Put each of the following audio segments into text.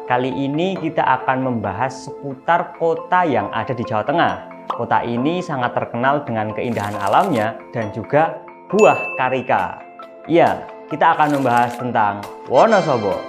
Kali ini kita akan membahas seputar kota yang ada di Jawa Tengah. Kota ini sangat terkenal dengan keindahan alamnya dan juga buah karika. Iya, kita akan membahas tentang Wonosobo.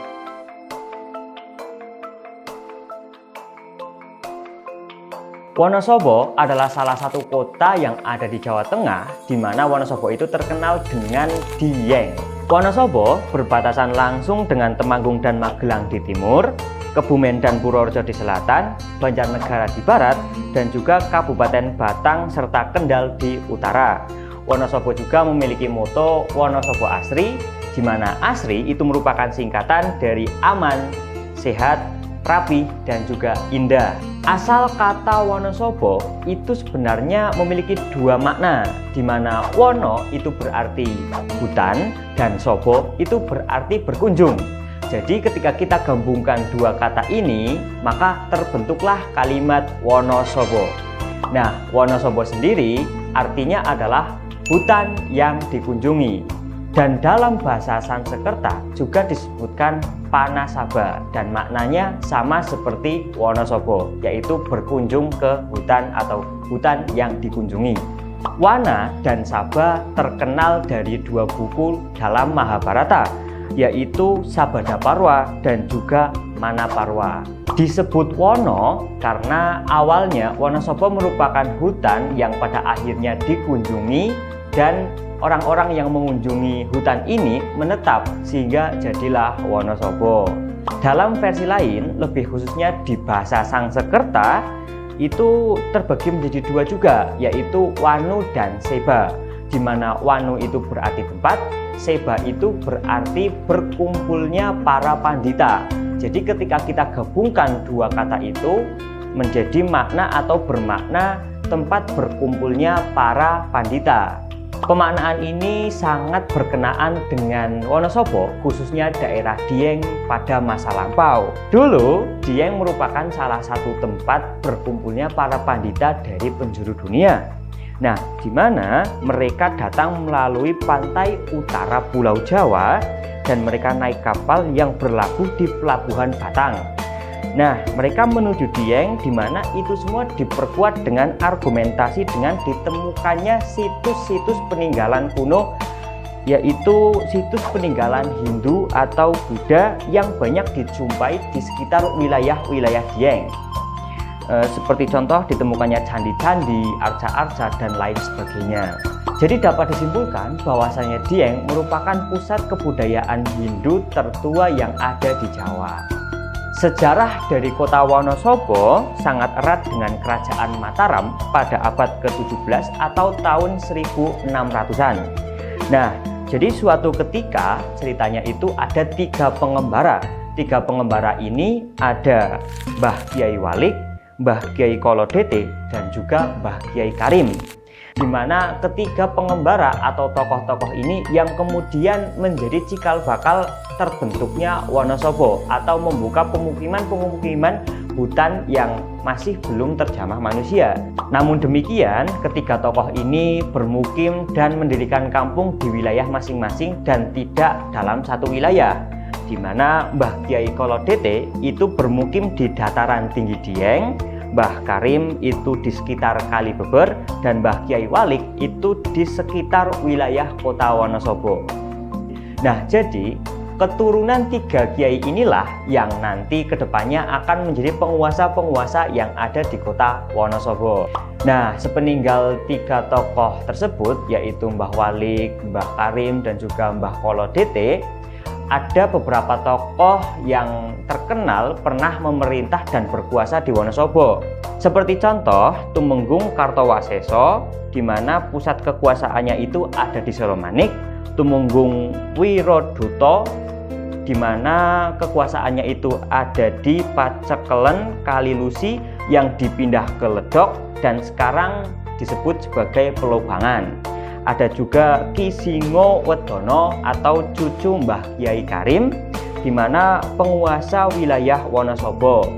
Wonosobo adalah salah satu kota yang ada di Jawa Tengah, di mana Wonosobo itu terkenal dengan Dieng. Wonosobo berbatasan langsung dengan Temanggung dan Magelang di timur, Kebumen dan Purworejo di selatan, Banjarnegara di barat, dan juga Kabupaten Batang serta Kendal di utara. Wonosobo juga memiliki moto Wonosobo Asri, di mana Asri itu merupakan singkatan dari aman, sehat, rapi, dan juga indah. Asal kata Wonosobo itu sebenarnya memiliki dua makna, di mana Wono itu berarti hutan dan Sobo itu berarti berkunjung. Jadi ketika kita gabungkan dua kata ini, maka terbentuklah kalimat Wonosobo. Nah, Wonosobo sendiri artinya adalah hutan yang dikunjungi. Dan dalam bahasa Sanskerta juga disebutkan Panasaba, dan maknanya sama seperti Wonosobo, yaitu berkunjung ke hutan atau hutan yang dikunjungi. Wana dan Saba terkenal dari dua buku dalam Mahabharata, yaitu Sabadaparwa dan juga Manaparwa. Disebut Wono karena awalnya Wonosobo merupakan hutan yang pada akhirnya dikunjungi, dan orang-orang yang mengunjungi hutan ini menetap sehingga jadilah Wonosobo. Dalam versi lain, lebih khususnya di bahasa Sanskerta, itu terbagi menjadi dua juga, yaitu Wanu dan Seba, di mana Wanu itu berarti tempat, Seba itu berarti berkumpulnya para pandita. Jadi ketika kita gabungkan dua kata itu menjadi makna atau bermakna tempat berkumpulnya para pandita. Pemaknaan ini sangat berkenaan dengan Wonosobo, khususnya daerah Dieng pada masa lampau. Dulu, Dieng merupakan salah satu tempat berkumpulnya para pandita dari penjuru dunia. Nah, di mana mereka datang melalui pantai utara Pulau Jawa dan mereka naik kapal yang berlabuh di Pelabuhan Batang. Nah, mereka menuju Dieng, di mana itu semua diperkuat dengan argumentasi dengan ditemukannya situs-situs peninggalan kuno, yaitu situs peninggalan Hindu atau Buddha yang banyak dijumpai di sekitar wilayah-wilayah Dieng. Seperti contoh ditemukannya candi-candi, arca-arca, dan lain sebagainya. Jadi dapat disimpulkan bahwasanya Dieng merupakan pusat kebudayaan Hindu tertua yang ada di Jawa. Sejarah dari kota Wonosobo sangat erat dengan kerajaan Mataram pada abad ke-17 atau tahun 1600-an. Nah, jadi suatu ketika ceritanya itu ada tiga pengembara. Tiga pengembara ini ada Mbah Kyai Walik, Mbah Kyai Kolodete, dan juga Mbah Kyai Karim. Di mana ketiga pengembara atau tokoh-tokoh ini yang kemudian menjadi cikal bakal terbentuknya Wonosobo atau membuka pemukiman-pemukiman hutan yang masih belum terjamah manusia. Namun demikian, ketiga tokoh ini bermukim dan mendirikan kampung di wilayah masing-masing dan tidak dalam satu wilayah, di mana Mbah Kyai Kolodete itu bermukim di dataran tinggi Dieng, Mbah Karim itu di sekitar Kali Beber, dan Mbah Kyai Walik itu di sekitar wilayah kota Wonosobo. Nah, jadi keturunan tiga kiai inilah yang nanti kedepannya akan menjadi penguasa-penguasa yang ada di kota Wonosobo. Nah, sepeninggal tiga tokoh tersebut, yaitu Mbah Walik, Mbah Karim, dan juga Mbah Kolodete, ada beberapa tokoh yang terkenal pernah memerintah dan berkuasa di Wonosobo. Seperti contoh Tumenggung Kartowaseso, di mana pusat kekuasaannya itu ada di Solomanik, Tumenggung Wiroduto, di mana kekuasaannya itu ada di Pacekelen Kalilusi yang dipindah ke Ledok dan sekarang disebut sebagai Pelobangan. Ada juga Ki Singowedono atau cucu Mbah Kyai Karim, di mana penguasa wilayah Wonosobo.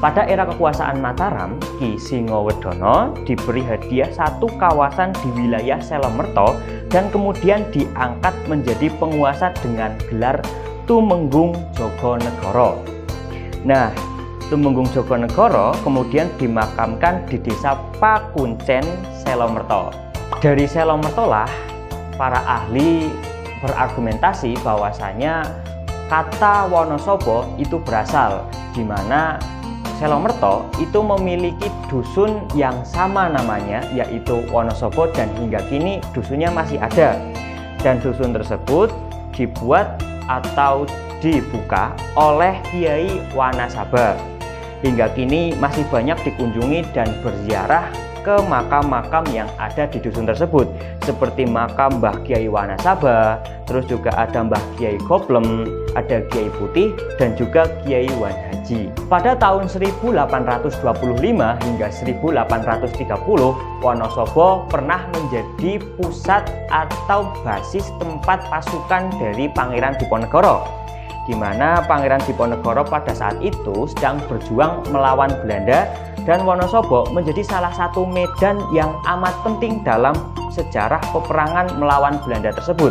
Pada era kekuasaan Mataram, Ki Singowedono diberi hadiah satu kawasan di wilayah Selemerto dan kemudian diangkat menjadi penguasa dengan gelar Tumenggung Jogonegoro. Nah, Tumenggung Jogonegoro kemudian dimakamkan di desa Pakuncen, Selomerto. Dari Selomerto lah para ahli berargumentasi bahwasanya kata Wonosobo itu berasal, di mana Selomerto itu memiliki dusun yang sama namanya, yaitu Wonosobo, dan hingga kini dusunnya masih ada. Dan dusun tersebut dibuat atau dibuka oleh Kiai Wanasaba. Hingga kini masih banyak dikunjungi dan berziarah ke makam-makam yang ada di dusun tersebut, seperti makam Mbah Kiai Wanasaba, terus juga ada Mbah Kiai Goblem, ada Kiai Putih, dan juga Kiai Wan Haji. Pada tahun 1825 hingga 1830, Wonosobo pernah menjadi pusat atau basis tempat pasukan dari Pangeran Diponegoro, di mana Pangeran Diponegoro pada saat itu sedang berjuang melawan Belanda, dan Wonosobo menjadi salah satu medan yang amat penting dalam sejarah peperangan melawan Belanda tersebut.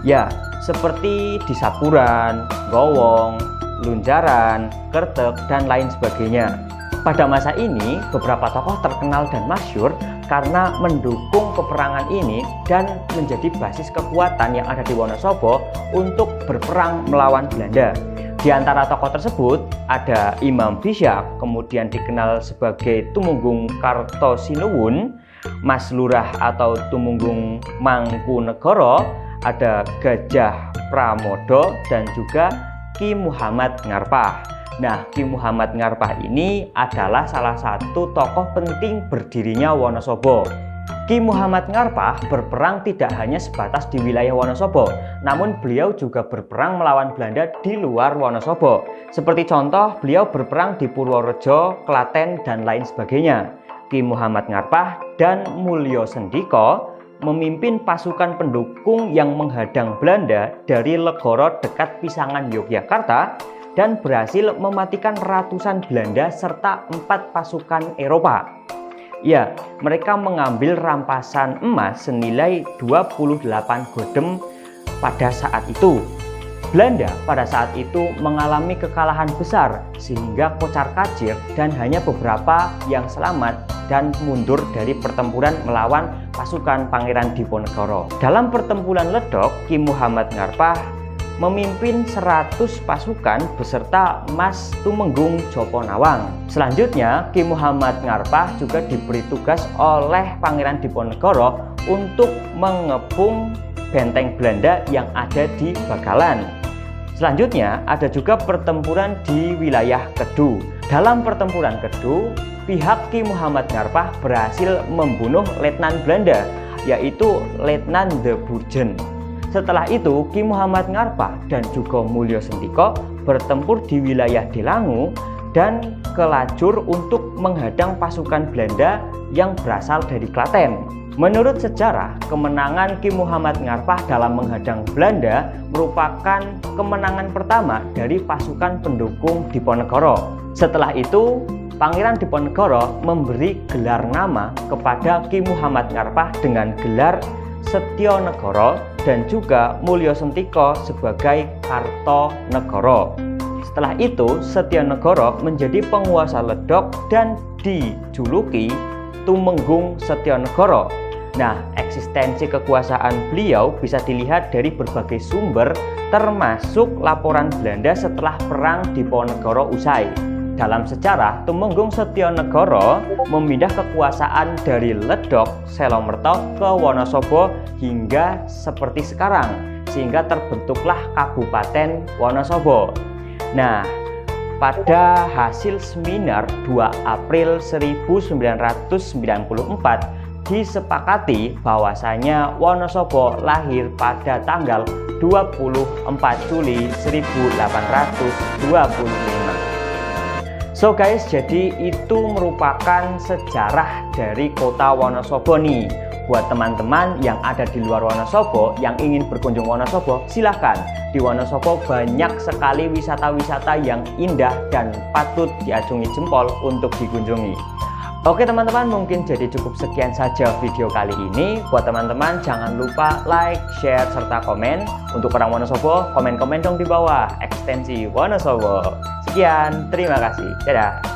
Ya, seperti di Sapuran, Gowong, Lunjaran, Kertek, dan lain sebagainya. Pada masa ini, beberapa tokoh terkenal dan masyhur karena mendukung peperangan ini dan menjadi basis kekuatan yang ada di Wonosobo untuk berperang melawan Belanda. Di antara tokoh tersebut ada Imam Bisyak, kemudian dikenal sebagai Tumenggung Kartosinuwun, Mas Lurah atau Tumenggung Mangkunegoro, ada Gajah Pramodo, dan juga Ki Muhammad Ngarpah. Nah, Ki Muhammad Ngarpah ini adalah salah satu tokoh penting berdirinya Wonosobo. Ki Muhammad Ngarpah berperang tidak hanya sebatas di wilayah Wonosobo, namun beliau juga berperang melawan Belanda di luar Wonosobo. Seperti contoh, beliau berperang di Purworejo, Klaten, dan lain sebagainya. Ki Muhammad Ngarpah dan Mulyo Sendiko memimpin pasukan pendukung yang menghadang Belanda dari Legoro dekat Pisangan, Yogyakarta, dan berhasil mematikan ratusan Belanda serta 4 pasukan Eropa. Ya, mereka mengambil rampasan emas senilai 28 godem pada saat itu. Belanda pada saat itu mengalami kekalahan besar sehingga kocar-kacir dan hanya beberapa yang selamat dan mundur dari pertempuran melawan pasukan Pangeran Diponegoro. Dalam pertempuran Ledok, Ki Muhammad Ngarpah memimpin 100 pasukan beserta Mas Tumenggung Joponawang. Selanjutnya, Ki Muhammad Ngarpah juga diberi tugas oleh Pangeran Diponegoro untuk mengepung benteng Belanda yang ada di Bakalan. Selanjutnya, ada juga pertempuran di wilayah Kedu. Dalam pertempuran Kedu, pihak Ki Muhammad Ngarpah berhasil membunuh Letnan Belanda, yaitu Letnan de Burgen. Setelah itu, Ki Muhammad Ngarpah dan juga Mulyo Sendiko bertempur di wilayah Delangu dan Kelajur untuk menghadang pasukan Belanda yang berasal dari Klaten. Menurut sejarah, kemenangan Ki Muhammad Ngarpah dalam menghadang Belanda merupakan kemenangan pertama dari pasukan pendukung Diponegoro. Setelah itu, Pangeran Diponegoro memberi gelar nama kepada Ki Muhammad Ngarpah dengan gelar Setionegoro dan juga Mulyo Sendiko sebagai Kartonegoro. Setelah itu, Setionegoro menjadi penguasa Ledok dan dijuluki Tumenggung Setionegoro. Nah, eksistensi kekuasaan beliau bisa dilihat dari berbagai sumber, termasuk laporan Belanda setelah Perang Diponegoro usai. Dalam sejarah, Tumenggung Setionegoro memindah kekuasaan dari Ledok, Selomerto ke Wonosobo hingga seperti sekarang, sehingga terbentuklah Kabupaten Wonosobo. Nah, pada hasil seminar 2 April 1994 disepakati bahwasanya Wonosobo lahir pada tanggal 24 Juli 1825. So guys, jadi itu merupakan sejarah dari kota Wonosobo nih. Buat teman-teman yang ada di luar Wonosobo yang ingin berkunjung Wonosobo, silahkan. Di Wonosobo banyak sekali wisata-wisata yang indah dan patut diacungi jempol untuk dikunjungi. Oke teman-teman, mungkin jadi cukup sekian saja video kali ini. Buat teman-teman jangan lupa like, share, serta komen. Untuk orang Wonosobo, komen-komen dong di bawah ekstensi Wonosobo. Sekian, terima kasih. Dadah.